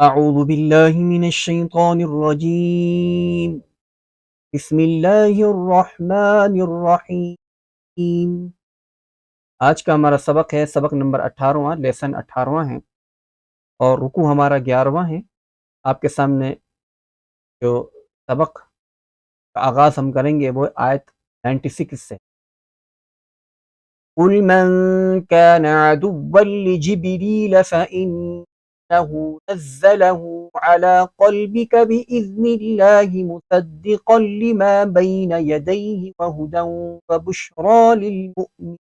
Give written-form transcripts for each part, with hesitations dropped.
अऊज़ु बिल्लाहि मिनश शैतानिर रजीम। बिस्मिल्लाहिर रहमानिर रहीम। आज का हमारा सबक है सबक नंबर 18वां, लेसन 18वां है और रुकू हमारा 11वां है। आपके सामने जो सबक का आगाज़ हम करेंगे वो आयत 96 से। कुल मन कान अदुव्वन लिजिब्रील फ़इन्नहु नज़्ज़लहु अला क़ल्बिक बिइज़्निल्लाहि मुसद्दिक़न लिमा बैन यदैहि व हुदन व बुश्रा लिलमुमिनीन।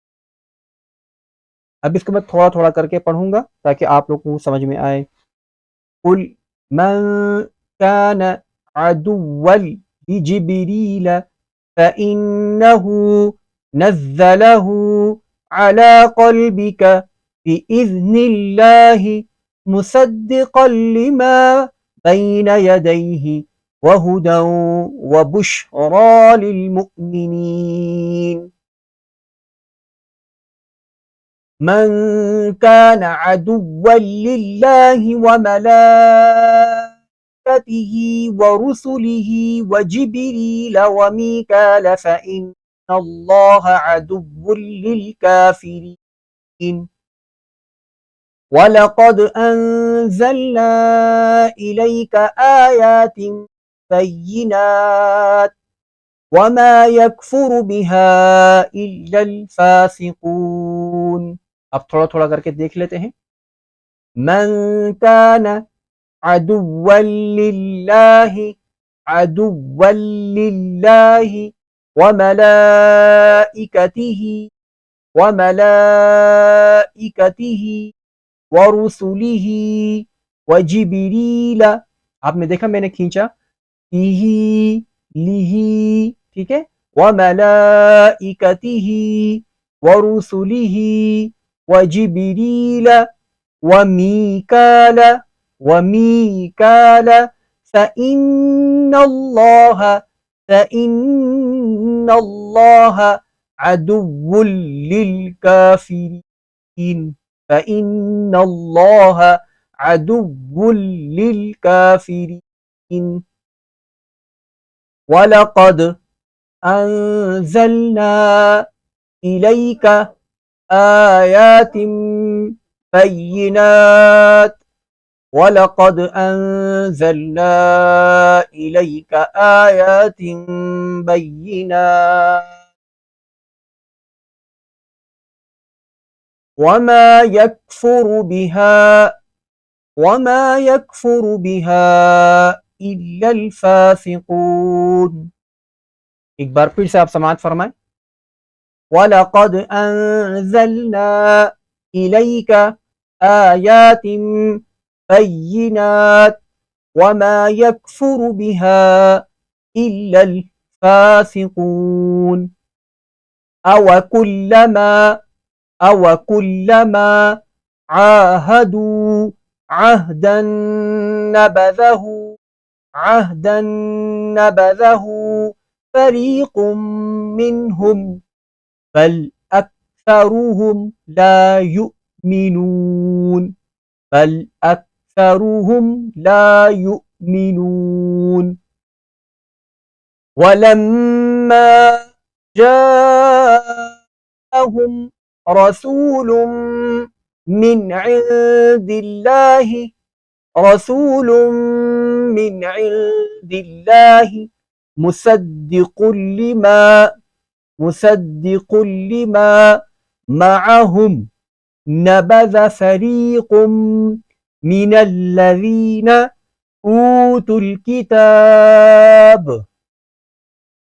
अब इसको मैं थोड़ा-थोड़ा करके पढ़ूँगा ताकि आप लोगों को समझ में आए। कुल मन कान अदुव्वन लिजिब्रील फ़इन्नहु नज़्ज़लहु अला क़ल्बिक बिइज़्निल्लाहि मुसद्दिक़न लिमा बैन यदैहि व हुदन व बुश्रा लिलमुमिनीन। मन कान अदुव्वन लिल्लाहि व मलाइकतिही व रुसुलिही व जिब्रील व मीकाल फ़इन्नल्लाह अदुव्वुन लिलकाफ़िरीन। वलक़द अंज़लना इलैक आयातिन बय्यिनात वमा यकफुरु बिहा इल्लल फ़ासिक़ून। अब थोड़ा-थोड़ा करके देख लेते हैं। मन कान अदुव्वन लिल्लाहि अदुव्वन लिल्लाहि व मलाइकतिही व रुसुलिही व जिब्रील। आपने देखा मैंने खींचा इही लिही, ठीक है। व मलाइकतिही व रुसुलिही व जिब्रील व मीकाल फ़इन्नल्लाह अदुव्वुन लिलकाफ़िरीन। फ़इन्नल्लाह अदुव्वुन लिलकाफ़िरीन। वलक़द अंज़लना इलैक आयातिन बय्यिनात वलक़द अंज़लना इलैक आयातिन बय्यिनात वमा यकफुरु बिहा इल्लल फ़ासिक़ून। एक बार फिर से आप समाअत फरमाएं। वलक़द अंज़लना इलैक आयातिन बय्यिनात वमा यकफुरु बिहा इल्लल फ़ासिक़ून। अवकुल्लमा आहदू अहदन नबज़हु फ़रीक़ुम मिन्हुम बल अक्सरुहुम ला युमिनून। बल अक्सरुहुम ला युमिनून। वलम्मा जाअहुम रसूलुम मिन इंदिल्लाहि मुसद्दिक़ुल लिमा मअहुम नबज़ फ़रीक़ुम मिनल्लज़ीना ऊतुल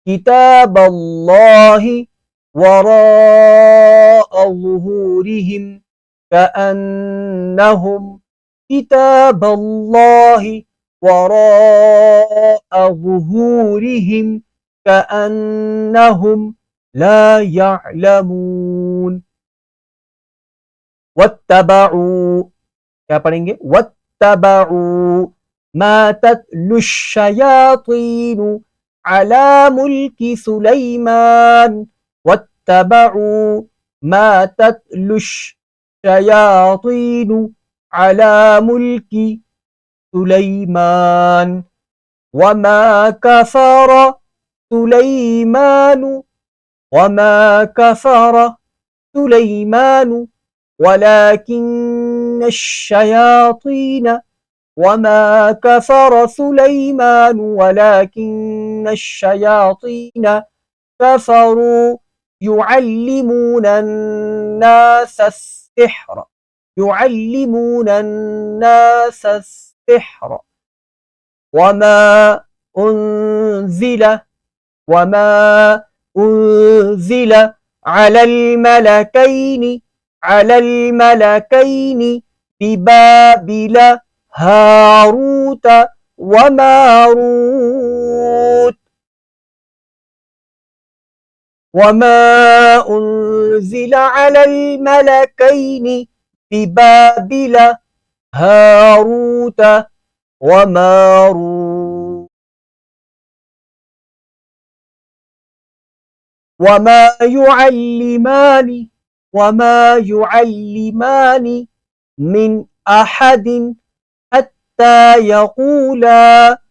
किताबल्लाहि वराअ ज़ुहूरिहिम कअन्नहुम किताबल्लाहि वराअ ज़ुहूरिहिम कअन्नहुम ला यअलमून। वत्तबऊ, क्या पढ़ेंगे? वत्तबऊ मा तत्लुश शयातीनु अला मुल्की सुलैमान। वत्तबऊ मा तत्लुश शयातीनु अला मुल्की سليمان وما كفر سليمان وما كفر سليمان ولكن الشياطين وما كفر سليمان ولكن الشياطين كفروا يعلمون الناس السحر يعلمون الناس السحر وما أنزل وما أنزل على الملكين ببابل هاروت وماروت وما أنزل على الملكين ببابل هاروت وماروت وما يعلمان من أحد حتى يقولا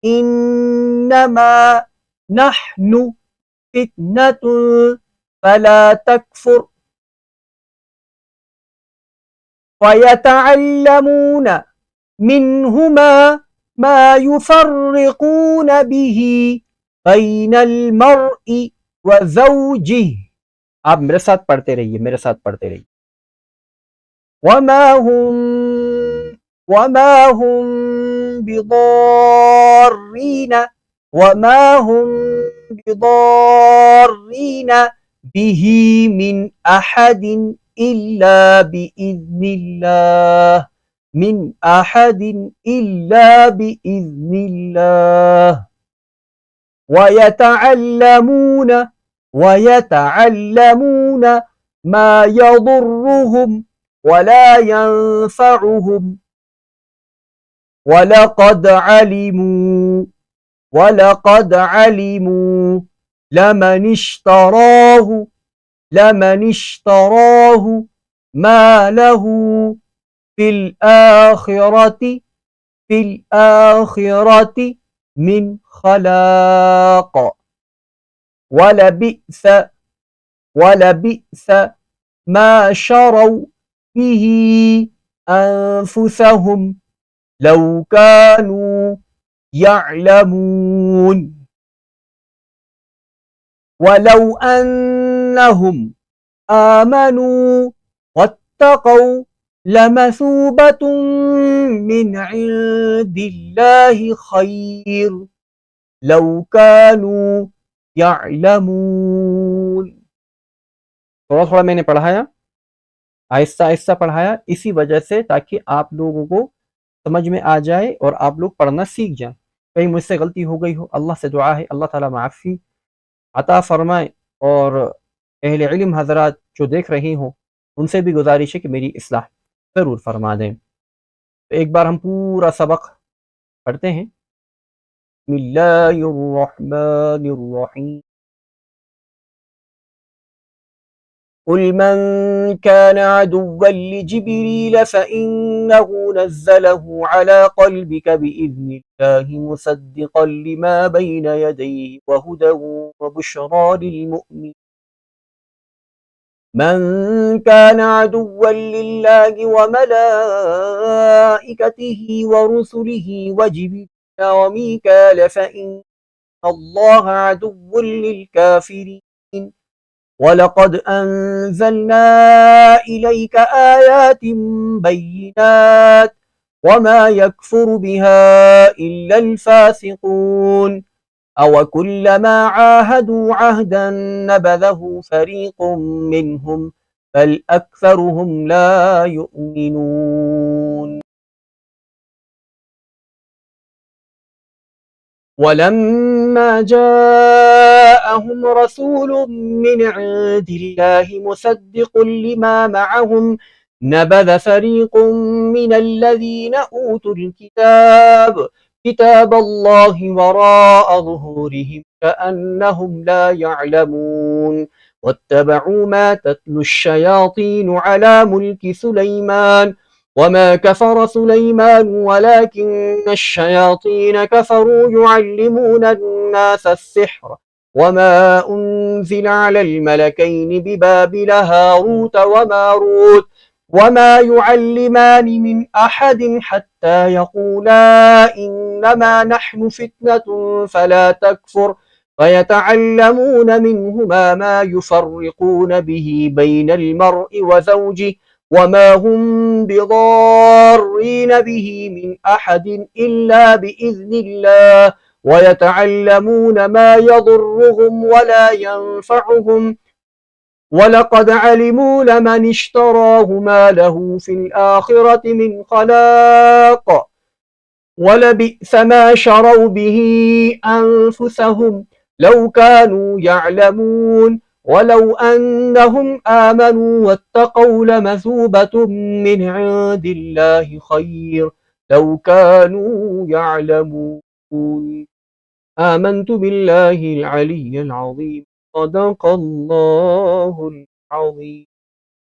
إنما نحن فتنة فلا تكفر فيتعلمون منهما ما يفرقون به بين المرء وزوجه. आप मेरे साथ पढ़ते रहिए وما هم بضارين به من أحد إلا بإذن الله ويتعلمون ما يضرهم ولا ينفعهم ولقد علموا لمن اشتراه ما له في الآخرة من خلاق ولبئس ما شروا به أنفسهم لو كانوا يعلمون ولو أنهم آمنوا واتقوا لمثوبة من عند الله خير لو كانوا يعلمون. थोड़ा थोड़ा मैंने पढ़ाया, आहिस्ता आहिस्ता पढ़ाया, इसी वजह से ताकि आप लोगों को समझ में आ जाए और आप लोग पढ़ना सीख जाएं. कहीं मुझसे गलती हो गई हो, अल्लाह से दुआ है अल्लाह ताला माफ़ी अता फरमाए. और अहले इल्म हज़रात जो देख रही हो उनसे भी गुजारिश है कि मेरी इस्लाह ज़रूर फरमा दें. तो एक बार हम पूरा सबक पढ़ते हैं. बिस्मिल्लाहिर्रहमानिर्रहीम. قل من كان عدوا لجبريل فإنه نزله على قلبك بإذن الله مصدقا لما بين يديه وهدى وبشرى للمؤمنين. من كان عدوا لله وملائكته ورسله وجبريل وميكال فإن الله عدو للكافرين. ولقد أنزلنا إليك آيات بينات وما يكفر بها إلا الفاسقون. أو كلما عاهدوا عهدا نبذه فريق منهم بل أكثرهم لا يؤمنون. ولما جاءهم رسول من عند الله مصدق لما معهم نبذ فريق من الذين أوتوا الكتاب كتاب الله وراء ظهورهم كأنهم لا يعلمون. واتبعوا ما تتلو الشياطين على ملك سليمان وما كفر سليمان ولكن الشياطين كفروا يعلمون الناس السحر وما أنزل على الملكين ببابل هاروت وماروت وما يعلمان من أحد حتى يقولا إنما نحن فتنة فلا تكفر فيتعلمون منهما ما يفرقون به بين المرء وزوجه وما هم بضارين به من أحد إلا بإذن الله ويتعلمون ما يضرهم ولا ينفعهم ولقد علموا لمن اشتراه ما له في الآخرة من خلاق ولبئس ما شروا به أنفسهم لو كانوا يعلمون ولو أنهم آمنوا واتقوا لمثوبة من عند الله خير لو كانوا يعلمون آمنت بالله العلي العظيم صدق الله العظيم.